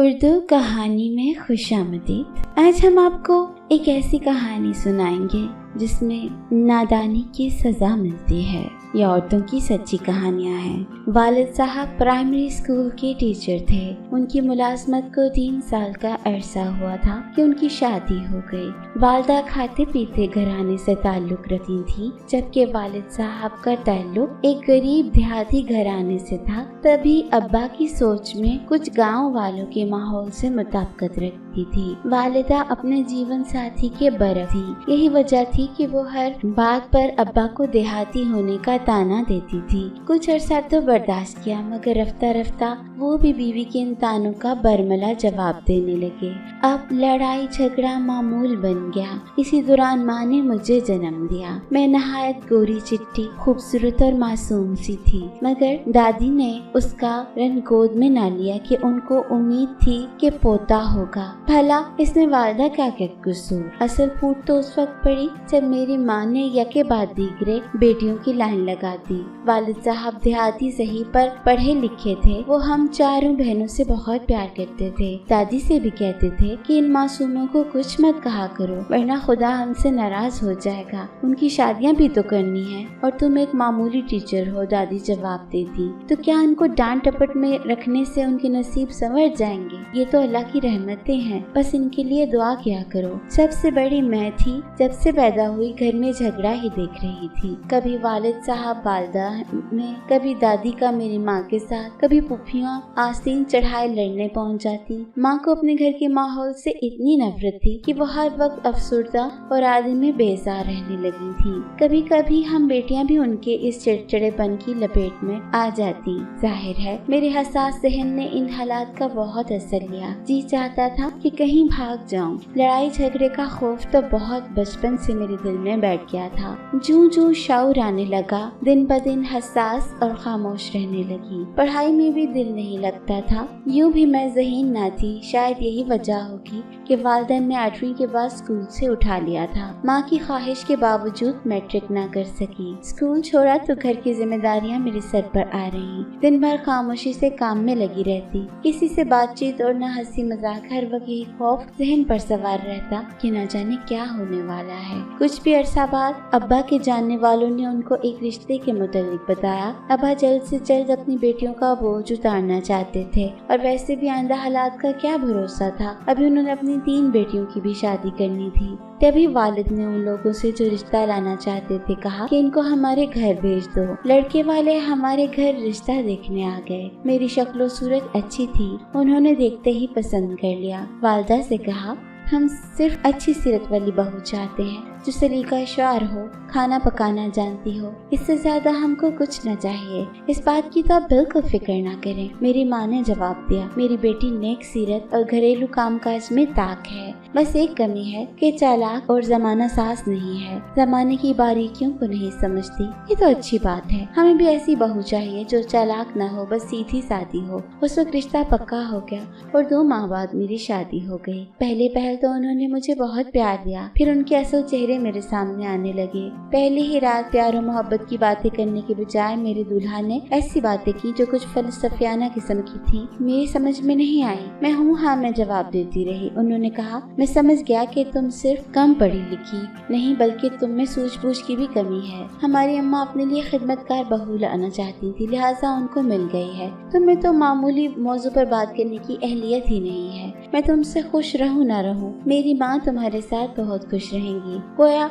उर्दू कहानी में खुशामदीद। आज हम आपको एक ऐसी कहानी सुनाएंगे जिसमें नादानी की सजा मिलती है। ये औरतों की सच्ची कहानियां हैं। वालिद साहब प्राइमरी स्कूल के टीचर थे। उनकी मुलाजमत को 3 साल का अरसा हुआ था कि उनकी शादी हो गई। वालदा खाते पीते घराने से ताल्लुक रखती थी, जबकि वालिद साहब का ताल्लुक एक गरीब देहाती घराने से था। तभी अब्बा की सोच में कुछ गांव वालों के माहौल से मुताबिकत रखती थी। वालिदा अपने जीवन साथी के बरख थी। यही वजह थी कि वो हर बात पर अब्बा को देहाती होने का ताना देती थी। कुछ अरसा तो बर्दाश्त किया, मगर रफ्ता रफ्ता वो भी बीवी के इन तानों का बरमला जवाब देने लगे। अब लड़ाई झगड़ा मामूल बन गया। इसी दौरान माँ ने मुझे जन्म दिया। मैं नहायत गोरी चिट्टी, खूबसूरत और मासूम सी थी, मगर दादी ने उसका रन गोद में न लिया कि उनको उम्मीद थी कि पोता होगा। भला इसमें वालिदा का क्या कसूर? असल फूट तो उस वक्त पड़ी जब मेरी माँ ने यके बाद दीगरे बेटियों की लाइन लगा दी। वालिद साहब देहाती सही पर पढ़े लिखे थे। वो हम चारों बहनों से बहुत प्यार करते थे। दादी से भी कहते थे कि इन मासूमों को कुछ मत कहा करो, वरना खुदा हमसे नाराज हो जाएगा। उनकी शादियाँ भी तो करनी है और तुम एक मामूली टीचर हो। दादी जवाब देती, तो क्या उनको डांट टपट में रखने से उनके नसीब संवर जाएंगे? ये तो अल्लाह की रहमतें हैं, बस इनके लिए दुआ किया करो। सबसे बड़ी मैं थी। जब से पैदा हुई घर में झगड़ा ही देख रही थी। कभी वालिद साहब वालिदा में, कभी दादी का मेरी माँ के साथ, कभी पुफियाँ आस्तीन चढ़ाए लड़ने पहुँच जाती। माँ को अपने घर के माहौल से इतनी नफरत थी कि वो हर वक्त अफसुर्दा और आदमी में बेजार रहने लगी थी। कभी कभी हम बेटियां भी उनके इस चिड़चिड़ेपन की लपेट में आ जाती। जाहिर है मेरे हसास जहन ने इन हालात का बहुत असर लिया। जी चाहता था कि कहीं भाग जाऊं। लड़ाई झगड़े का खौफ तो बहुत बचपन से मेरे दिल में बैठ गया था। जूं जूं शऊर आने लगा, दिन ब दिन हसास और खामोश रहने लगी। पढ़ाई में भी दिल नहीं लगता था। यूं भी मैं ज़हीन ना थी। शायद यही वजह होगी कि वालिदैन ने 8वीं के बाद स्कूल से उठा लिया था। माँ की ख्वाहिश के बावजूद मैट्रिक ना कर सकी। स्कूल छोड़ा तो घर की जिम्मेदारियाँ मेरे सर पर आ रही। दिन भर खामोशी से काम में लगी रहती। किसी से बातचीत और न हंसी मजाक। हर वक्त यही खौफ जहन पर सवार रहता कि न जाने क्या होने वाला है। कुछ भी अरसा बाद अब्बा के जानने वालों ने उनको एक रिश्ते के मुतालिक बताया। अब्बा जल्द से जल्द अपनी बेटियों का बोझ उतारना चाहते थे, और वैसे भी आइंदा हालात का क्या भरोसा था। अभी उन्होंने अपनी 3 बेटियों की भी शादी करनी थी। तभी वालिद ने उन लोगों से जो रिश्ता लाना चाहते थे कहा कि इनको हमारे घर भेज दो। लड़के वाले हमारे घर रिश्ता देखने आ गए। मेरी शक्लो सूरत अच्छी थी, उन्होंने देखते ही पसंद कर लिया। वालिदा से कहा, हम सिर्फ अच्छी सीरत वाली बहू चाहते हैं, जो सलीका शार हो, खाना पकाना जानती हो। इससे ज्यादा हमको कुछ न चाहिए। इस बात की तो आप बिल्कुल फिक्र ना करें। मेरी माँ ने जवाब दिया, मेरी बेटी नेक सीरत और घरेलू कामकाज में ताक है। बस एक कमी है कि चालाक और जमाना सास नहीं है। जमाने की बारीकियों को नहीं समझती। ये तो अच्छी बात है। हमें भी ऐसी बहू चाहिए जो चालाक न हो, बस सीधी सादी हो। उस वक्त रिश्ता पक्का हो गया और 2 माह बाद मेरी शादी हो गई। पहले पहल तो उन्होंने मुझे बहुत प्यार दिया, फिर उनके असल चेहरे मेरे सामने आने लगे। पहली ही रात प्यार और मोहब्बत की बातें करने के बजाय मेरे दूल्हा ने ऐसी बातें की जो कुछ फलसफियाना किस्म की थी। मेरी समझ में नहीं आई। मैं हूँ हाँ मैं जवाब देती रही। उन्होंने कहा, मैं समझ गया कि तुम सिर्फ कम पढ़ी लिखी नहीं, बल्कि तुम में सूझबूझ की भी कमी है। हमारी अम्मा अपने लिए खिदमतगार बहू लाना चाहती थी, लिहाजा उनको मिल गई है। तुम्हें तो मामूली मौजू पर बात करने की अहलियत ही नहीं है। मैं तुमसे खुश रहूं ना रहूं, मेरी माँ तुम्हारे साथ बहुत खुश रहेंगी। गोया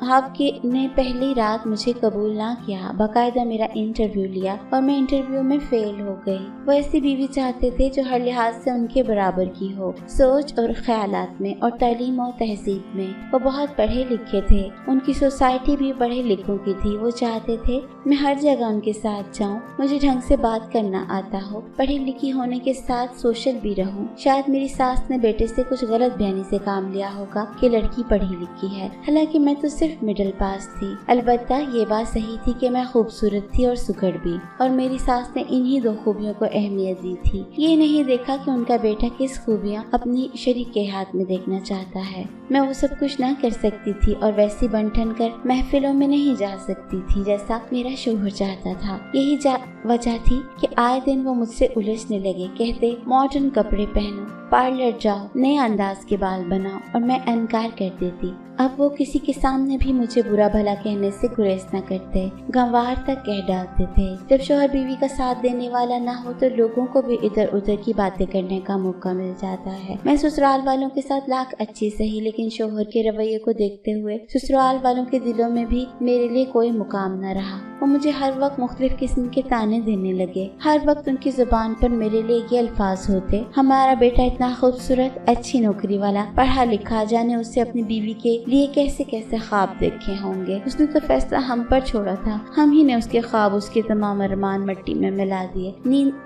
आपके ने पहली रात मुझे कबूल ना किया, बाकायदा मेरा इंटरव्यू लिया और मैं इंटरव्यू में फेल हो गई। वो ऐसी बीवी चाहते थे जो हर लिहाज से उनके बराबर की हो, सोच और ख्यालात में और तालीम और तहजीब में। वो बहुत पढ़े लिखे थे। उनकी सोसाइटी भी पढ़े लिखों की थी। वो चाहते थे मैं हर जगह उनके साथ जाऊं, मुझे ढंग से बात करना आता हो, पढ़ी लिखी होने के साथ सोशल भी रहूं। शायद मेरी सास ने बेटे से कुछ गलत बयानी कहने से काम लिया होगा कि लड़की पढ़ी लिखी है, हालांकि मैं तो सिर्फ मिडिल पास थी। अलबत्ता ये बात सही थी कि मैं खूबसूरत थी और सुघड़ भी, और मेरी सास ने इन्हीं 2 खूबियों को अहमियत दी थी। ये नहीं देखा कि उनका बेटा किस खूबियाँ अपनी शरीक के हाथ में देखना चाहता है। मैं वो सब कुछ ना कर सकती थी और वैसी बन ठन कर महफिलों में नहीं जा सकती थी जैसा मेरा शोहर चाहता था। यही वजह थी कि आए दिन वो मुझसे उलझने लगे, कहते मॉडर्न कपड़े पहनो, पार्लर जाओ, नए अंदाज के बाल बनाओ, और मैं इनकार कर देती। अब वो किसी के सामने भी मुझे बुरा भला कहने से गुरेज न करते, गंवार तक कह डालते थे। जब शोहर बीवी का साथ देने वाला ना हो तो लोगों को भी इधर उधर की बातें करने का मौका मिल जाता है। मैं ससुराल वालों के साथ लाख अच्छी सही, लेकिन शोहर के रवैये को देखते हुए ससुराल वालों के दिलों में भी मेरे लिए कोई मुकाम न रहा। वो मुझे हर वक्त मुख्तलिफ किस्म के ताने देने लगे। हर वक्त उनकी जुबान पर मेरे लिए ये अल्फाज होते, हमारा बेटा इतना खूबसूरत, अच्छी नौकरी वाला, पढ़ा लिखा, जाने उससे अपनी बीवी के लिए कैसे कैसे ख्वाब देखे होंगे। उसने तो फैसला हम पर छोड़ा था, हम ही ने उसके ख्वाब, उसके तमाम अरमान मिट्टी में मिला दिए।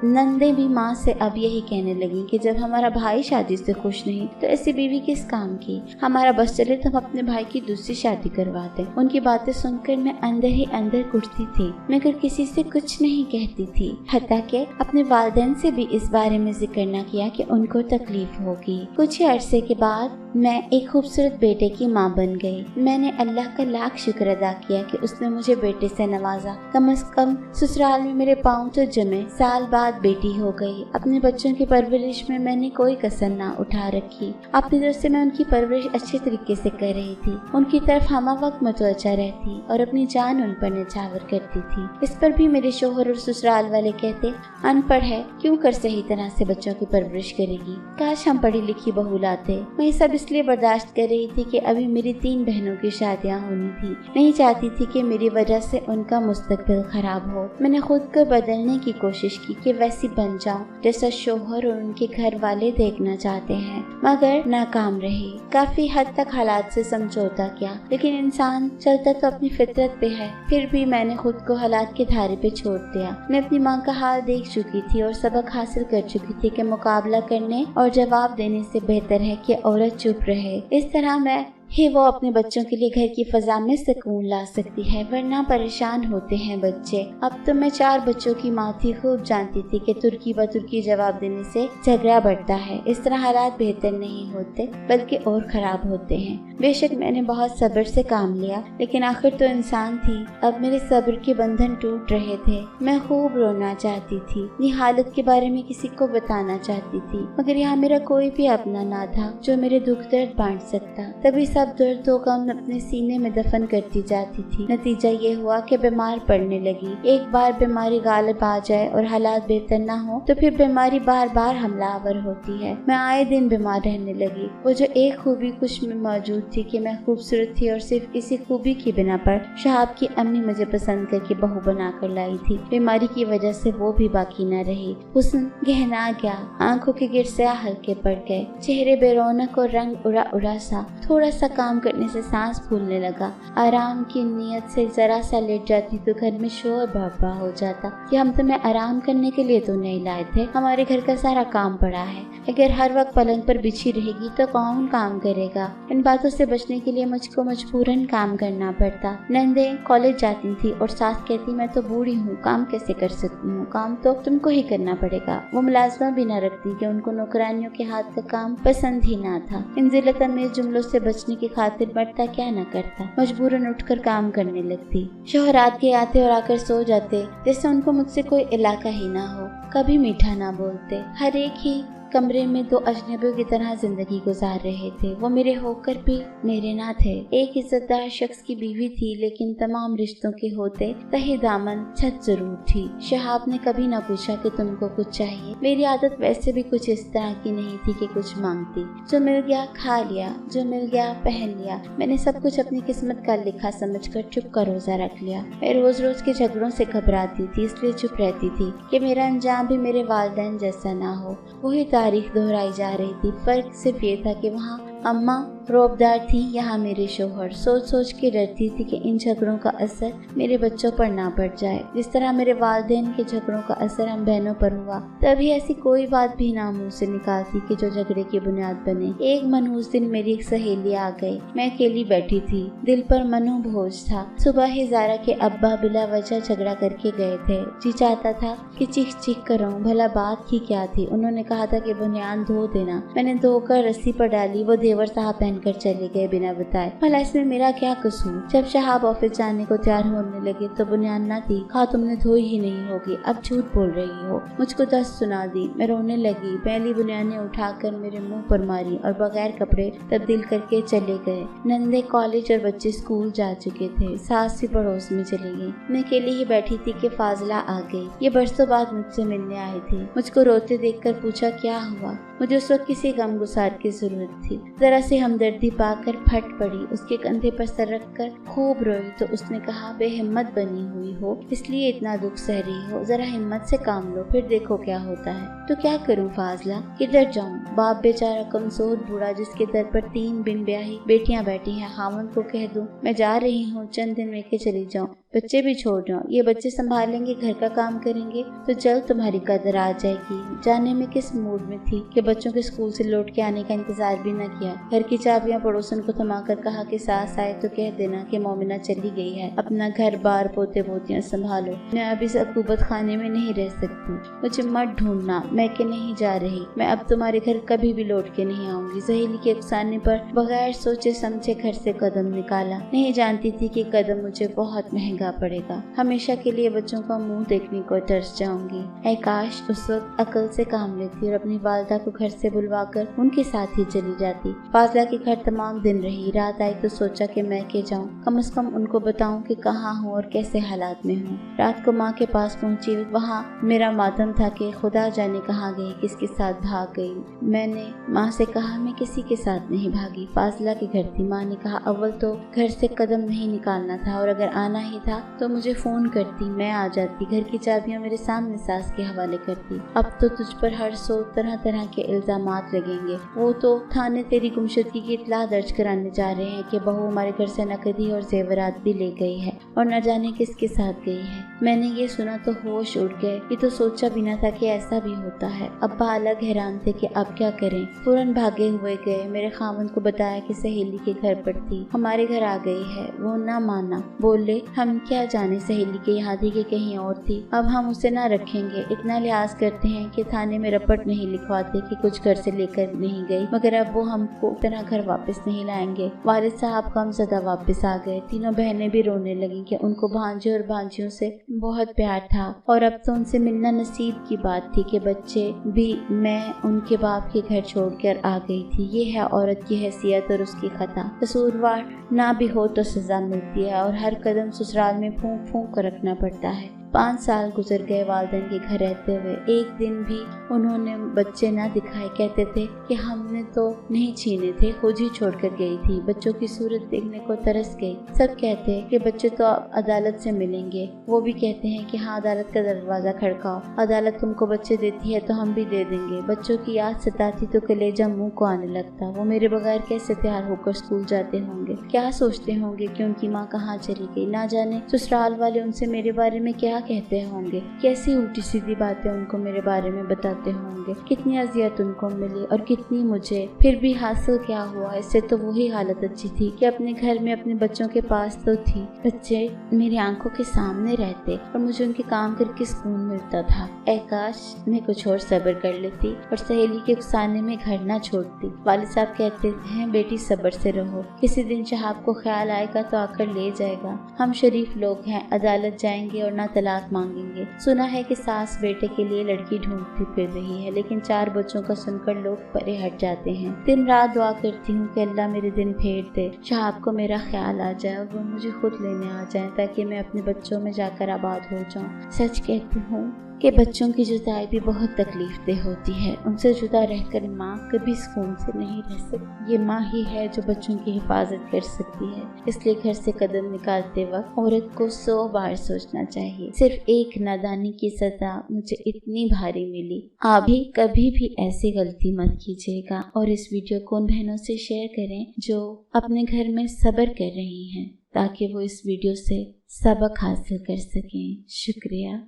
नंदे भी माँ से अब यही कहने लगी कि जब हमारा भाई शादी से खुश नहीं तो ऐसी बीवी किस काम की। हमारा बस चले तो हम अपने भाई की दूसरी शादी करवाते। उनकी बातें सुनकर मैं अंदर ही अंदर कुटती थी, मगर किसी से कुछ नहीं कहती थी। हत्ता के अपने वालिदैन से भी इस बारे में जिक्र न किया कि उनको तकलीफ होगी। कुछ ही अरसे के बाद मैं एक खूबसूरत बेटे की माँ बन गई। मैंने अल्लाह का लाख शुक्र अदा किया कि उसने मुझे बेटे से नवाजा। कम से कम ससुराल में मेरे पाँव तो जमे। साल बाद बेटी हो गई। अपने बच्चों की परवरिश में मैंने कोई कसर ना उठा रखी। अपनी तरफ से मैं उनकी परवरिश अच्छे तरीके से कर रही थी। उनकी तरफ हमा वक्त मतवज्जा रहती और अपनी जान उन पर निछावर करती थी। इस पर भी मेरे शोहर और ससुराल वाले कहते, अनपढ़ है, क्यों कर सही तरह से बच्चों की परवरिश करेगी। काश हम पढ़ी लिखी बहू लाते। मैं सब इसलिए बर्दाश्त कर रही थी कि अभी मेरी 3 बहनों की शादियां होनी थी। नहीं चाहती थी कि मेरी वजह से उनका मुस्तकबिल खराब हो। मैंने खुद को बदलने की कोशिश की कि वैसी बन जाऊं जैसा शोहर और उनके घर वाले देखना चाहते हैं, मगर नाकाम रही। काफी हद तक हालात से समझौता किया, लेकिन इंसान चलता तो अपनी फितरत पे है। फिर भी मैंने खुद को हालात के धारे पे छोड़ दिया। मैं अपनी माँ का हाल देख चुकी थी और सबक हासिल कर चुकी थी कि मुकाबला करने और जवाब देने से बेहतर है कि औरत चुप रहे। इस तरह मैं ही वो अपने बच्चों के लिए घर की फजा में सुकून ला सकती है, वरना परेशान होते हैं बच्चे। अब तो मैं 4 बच्चों की माँ थी, खूब जानती थी कि तुर्की ब तुर्की जवाब देने से झगड़ा बढ़ता है। इस तरह हालात बेहतर नहीं होते बल्कि और खराब होते हैं। बेशक मैंने बहुत सब्र से काम लिया, लेकिन आखिर तो इंसान थी। अब मेरे सब्र के बंधन टूट रहे थे। मैं खूब रोना चाहती थी, ये हालत के बारे में किसी को बताना चाहती थी, मगर यहाँ मेरा कोई भी अपना ना था जो मेरे दुख दर्द बांट सकता। तभी सब दर्द को कम अपने सीने में दफन करती जाती थी। नतीजा ये हुआ कि बीमार पड़ने लगी। एक बार बीमारी गालिब आ जाए और हालात बेहतर ना हो तो फिर बीमारी बार बार हमलावर होती है। मैं आए दिन बीमार रहने लगी। वो जो एक खूबी कुछ में मौजूद थी कि मैं खूबसूरत थी और सिर्फ इसी खूबी की बिना पर शहाब की अम्मी मुझे पसंद करके बहू बना कर लाई थी, बीमारी की वजह से वो भी बाकी न रही। हुस्न गहना गया, आंखों के गिरसिया हल्के पड़ गए, चेहरे बेरौनक और रंग उड़ा उड़ा सा। थोड़ा सा काम करने से सांस फूलने लगा। आराम की नीयत से जरा सा लेट जाती तो घर में शोर बर्पा हो जाता कि हम तुम्हें आराम करने के लिए तो नहीं लाए थे, हमारे घर का सारा काम पड़ा है। अगर हर वक्त पलंग पर बिछी रहेगी तो कौन काम करेगा। इन बातों से बचने के लिए मुझको मजबूरन काम करना पड़ता। नंदे कॉलेज जाती थी और सास कहती, मैं तो बूढ़ी हूँ, काम कैसे कर सकती हूँ, काम तो तुमको ही करना पड़ेगा। वो मुलाजमा भी न रखती कि उनको नौकरानियों के हाथ का काम पसंद ही ना था। इन जिल्लत अमीर जुमलों से बचने की खातिर मरता क्या न करता, मजबूरन उठकर काम करने लगती। शोहर रात के आते और आकर सो जाते जैसे उनको मुझसे कोई इलाका ही ना हो। कभी मीठा ना बोलते। हर एक ही कमरे में 2 अजनबियों की तरह जिंदगी गुजार रहे थे। वो मेरे होकर भी मेरे ना थे। एक इज्जतदार शख्स की बीवी थी, लेकिन तमाम रिश्तों के होते तहे दामन छत जरूर थी। शहाब ने कभी ना पूछा कि तुमको कुछ चाहिए। मेरी आदत वैसे भी कुछ इस तरह की नहीं थी कि कुछ मांगती। जो मिल गया खा लिया, जो मिल गया पहन लिया। मैंने सब कुछ अपनी किस्मत का लिखा समझकर चुप का रोजा रख लिया। मैं रोज रोज के झगड़ों से घबराती थी, इसलिए चुप रहती थी कि मेरा अंजाम भी मेरे वालिदैन जैसा ना हो। वही तारीख दोहराई जा रही थी। फर्क सिर्फ ये था कि वहाँ अम्मा रौबदार थी, यहाँ मेरे शोहर। सोच सोच के डरती थी कि इन झगड़ों का असर मेरे बच्चों पर ना पड़ जाए, जिस तरह मेरे वालिदैन के झगड़ों का असर हम बहनों पर हुआ। तभी ऐसी कोई बात भी ना मुंह से निकालती कि जो झगड़े की बुनियाद बने। एक मनहूस दिन मेरी एक सहेली आ गई। मैं अकेली बैठी थी, दिल पर मनोबोझ था। सुबह ही ज़ारा के अब्बा बिला वजह झगड़ा करके गए थे। जी चाहता था कि चीख चीख कर रहूं, भला बात ही क्या थी। उन्होंने कहा था कि बुनियाद धो देना। मैंने धोकर रस्सी पर डाली, वो देवर साहब पहनकर चले गए बिना बताए। भला इसमें मेरा क्या कसूर। जब शहाब ऑफिस जाने को तैयार होने लगे तो बुनियाद न थी। कहा तुमने धोई ही नहीं होगी, अब झूठ बोल रही हो। मुझको दस्त सुना दी। मैं रोने लगी। पहली बुनियाद ने उठाकर मेरे मुंह पर मारी और बगैर कपड़े तब्दील करके चले गए। नंदे कॉलेज और बच्चे स्कूल जा चुके थे। सास भी पड़ोस में चली गई। मैं अकेली ही बैठी थी कि फाजिला आ गई। ये बरसों बाद मुझसे मिलने आई थी। मुझको रोते देखकर पूछा क्या हुआ। मुझे उस वक्त किसी गमगुसार की जरूरत थी। जरा सी हमदर्दी पाकर फट पड़ी। उसके कंधे पर सर रख कर खूब रोई तो उसने कहा बेहिम्मत बनी हुई हो इसलिए इतना दुख सह रही हो, जरा हिम्मत से काम लो फिर देखो क्या होता है। तो क्या करूं फाजला, किधर जाऊं। बाप बेचारा कमजोर बूढ़ा जिसके दर पर 3 बिन ब्याही बेटियां बैठी हैं। खामन को कह दूं मैं जा रही हूँ, चंद दिन में के चली जाऊं, बच्चे भी छोड़ जाऊं। ये बच्चे संभालेंगे, घर का काम करेंगे तो जल्द तुम्हारी कदर आ जाएगी। जाने में किस मूड में थी कि बच्चों के स्कूल से लौट के आने का इंतजार भी न किया। घर की चाबियां पड़ोसन को थमा कर कहा कि सास आए तो कह देना कि मोमिना चली गई है, अपना घर बार पोते पोतियां संभालो। मैं अब इस अकूबत खाने में नहीं रह सकती, मुझे मत ढूंढना। मैं के नहीं जा रही, मैं अब तुम्हारे घर कभी भी लौट के नहीं आऊंगी। सहेली के अफसाने पर बगैर सोचे समझे घर से कदम निकाला। नहीं जानती थी कि कदम मुझे बहुत महंगा पड़ेगा। हमेशा के लिए बच्चों का मुंह देखने को तरस जाऊंगी। ऐ काश उस वक्त अकल से काम लेती और अपनी वालदा को घर से बुलवाकर उनके साथ ही चली जाती। फाजला के घर तमाम दिन रही। रात आई तो सोचा कि मैं के जाऊं, कम से कम उनको बताऊं कि कहाँ हूँ और कैसे हालात में हूँ। रात को माँ के पास पहुंची। वहाँ मेरा मातम था कि खुदा जाने कहाँ गई, किसके साथ भाग गई। मैंने माँ से कहा मैं किसी के साथ नहीं भागी, फाजला के घर थी। माँ ने कहा अव्वल तो घर से कदम नहीं निकालना था और अगर आना ही था तो मुझे फोन करती, मैं आ जाती। घर की चाबियां मेरे सामने सास के हवाले करती। अब तो तुझ पर हर सौ तरह तरह के इल्जामात लगेंगे। वो तो थाने तेरी गुमशुदगी की इत्तला दर्ज कराने जा रहे हैं कि बहू हमारे घर से नकदी और जेवरात भी ले गई है और न जाने किसके साथ गई है। मैंने ये सुना तो होश उड़ गए। ये तो सोचा भी न था कि ऐसा भी होता है। अब्बा अलग हैरान थे कि अब क्या करें। फौरन भागे हुए गए। मेरे खामन को बताया कि सहेली के घर पर थी, हमारे घर आ गई है। वो ना माना, बोले हम क्या जाने सहेली के यहाँ थी कि कहीं और थी। अब हम उसे ना रखेंगे। इतना लिहाज करते हैं कि थाने में रपट नहीं लिखवाते कि कुछ घर से लेकर नहीं गई, मगर अब वो हमको इतना घर वापस नहीं लाएंगे। वालिद साहब गमज़दा वापस आ गए। तीनों बहनें भी रोने लगी कि उनको भांजे और भांजियों से बहुत प्यार था और अब तो उनसे मिलना नसीब की बात थी कि बच्चे भी मैं उनके बाप के घर छोड़कर आ गई थी। ये है औरत की हैसियत और उसकी खता। कसूरवार ना भी हो तो सजा मिलती है और हर कदम ससुराल में फूंक फूंक कर रखना पड़ता है। 5 साल गुजर गए वालिदैन के घर रहते हुए। एक दिन भी उन्होंने बच्चे ना दिखाए। कहते थे कि हमने तो नहीं छीने थे, खुद ही छोड़कर गई थी। बच्चों की सूरत देखने को तरस गई। सब कहते हैं कि बच्चे तो अदालत से मिलेंगे। वो भी कहते हैं कि हाँ अदालत का दरवाजा खड़काओ, अदालत तुमको बच्चे देती है तो हम भी दे देंगे। बच्चों की याद सताती तो कलेजा मुंह को आने लगता। वो मेरे बगैर कैसे तैयार होकर स्कूल जाते होंगे, क्या सोचते होंगे कि उनकी माँ कहाँ चली गई। ना जाने ससुराल वाले उनसे मेरे बारे में क्या कहते होंगे, कैसी उल्टी सीधी बातें उनको मेरे बारे में बताते होंगे। कितनी अजियत उनको मिली और कितनी मुझे। फिर भी हासिल क्या हुआ, इससे तो वही हालत अच्छी थी कि अपने घर में अपने बच्चों के पास तो थी। बच्चे मेरी आंखों के सामने रहते और मुझे उनके काम करके सुकून मिलता था। ऐ काश मैं कुछ और सब्र कर लेती और सहेली के उकसाने में घर ना छोड़ती। वालिद साहब कहते हैं बेटी सब्र से रहो, किसी दिन शहाब को ख्याल आएगा तो आकर ले जाएगा। हम शरीफ लोग हैं, अदालत जाएंगे और ना तलाक मांगेंगे। सुना है कि सास बेटे के लिए लड़की ढूंढती फिर रही है, लेकिन 4 बच्चों का सुनकर लोग परे हट जाते हैं। दिन रात दुआ करती हूँ कि अल्लाह मेरे दिन फेर दे, शहाब को मेरा ख्याल आ जाए और वो मुझे खुद लेने आ जाए ताकि मैं अपने बच्चों में जाकर आबाद हो जाऊँ। सच कहती हूँ कि बच्चों की जुदाई भी बहुत तकलीफ देह होती है। उनसे जुदा रहकर माँ कभी सुकून से नहीं रह सकती। ये माँ ही है जो बच्चों की हिफाजत कर सकती है। इसलिए घर से कदम निकालते वक्त औरत को 100 बार सोचना चाहिए। सिर्फ एक नादानी की सजा मुझे इतनी भारी मिली, आप भी कभी भी ऐसी गलती मत कीजिएगा। और इस वीडियो को उन बहनों से शेयर करें जो अपने घर में सब्र कर रही हैं, ताकि वो इस वीडियो से सबक हासिल कर सकें। शुक्रिया।